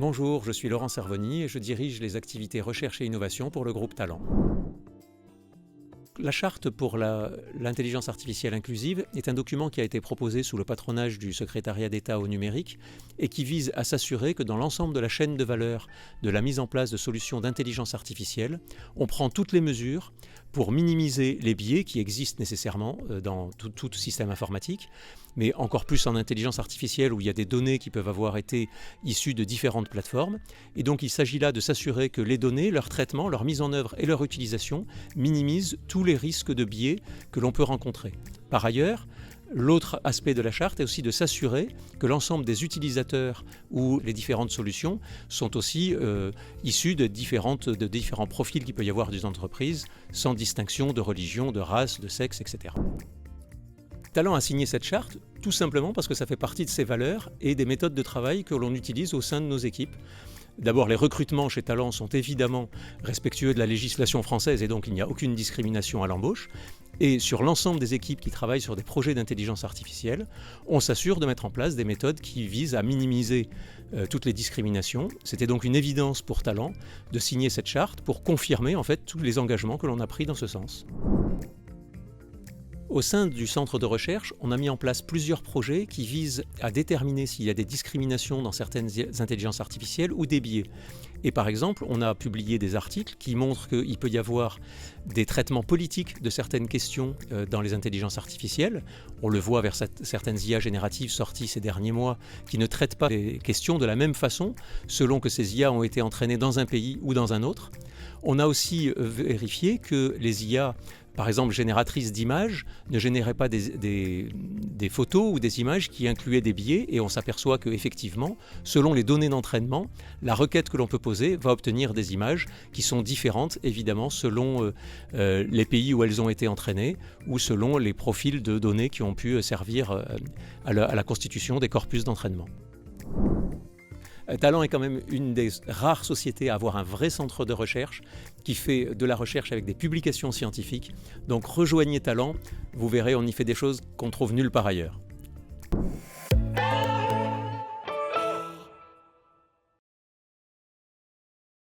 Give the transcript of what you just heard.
Bonjour, je suis Laurent Servoni et je dirige les activités recherche et innovation pour le groupe Talent. La charte pour l'intelligence artificielle inclusive est un document qui a été proposé sous le patronage du secrétariat d'État au numérique et qui vise à s'assurer que dans l'ensemble de la chaîne de valeur de la mise en place de solutions d'intelligence artificielle, on prend toutes les mesures pour minimiser les biais qui existent nécessairement dans tout système informatique, mais encore plus en intelligence artificielle où il y a des données qui peuvent avoir été issues de différentes plateformes. Et donc il s'agit là de s'assurer que les données, leur traitement, leur mise en œuvre et leur utilisation minimisent tous les risques de biais que l'on peut rencontrer. Par ailleurs, l'autre aspect de la charte est aussi de s'assurer que l'ensemble des utilisateurs ou les différentes solutions sont aussi issus de différents profils qu'il peut y avoir des entreprises, sans distinction de religion, de race, de sexe, etc. Talent a signé cette charte tout simplement parce que ça fait partie de ses valeurs et des méthodes de travail que l'on utilise au sein de nos équipes. D'abord, les recrutements chez Talent sont évidemment respectueux de la législation française et donc il n'y a aucune discrimination à l'embauche. Et sur l'ensemble des équipes qui travaillent sur des projets d'intelligence artificielle, on s'assure de mettre en place des méthodes qui visent à minimiser toutes les discriminations. C'était donc une évidence pour Talent de signer cette charte pour confirmer en fait tous les engagements que l'on a pris dans ce sens. Au sein du centre de recherche, on a mis en place plusieurs projets qui visent à déterminer s'il y a des discriminations dans certaines intelligences artificielles ou des biais. Et par exemple, on a publié des articles qui montrent qu'il peut y avoir des traitements politiques de certaines questions dans les intelligences artificielles. On le voit vers certaines IA génératives sorties ces derniers mois qui ne traitent pas les questions de la même façon selon que ces IA ont été entraînées dans un pays ou dans un autre. On a aussi vérifié que les IA, par exemple génératrices d'images, ne généraient pas des photos ou des images qui incluaient des biais et on s'aperçoit qu'effectivement, selon les données d'entraînement, la requête que l'on peut poser va obtenir des images qui sont différentes évidemment selon les pays où elles ont été entraînées ou selon les profils de données qui ont pu servir à la constitution des corpus d'entraînement. Talent est quand même une des rares sociétés à avoir un vrai centre de recherche qui fait de la recherche avec des publications scientifiques. Donc rejoignez Talent, vous verrez, on y fait des choses qu'on trouve nulle part ailleurs.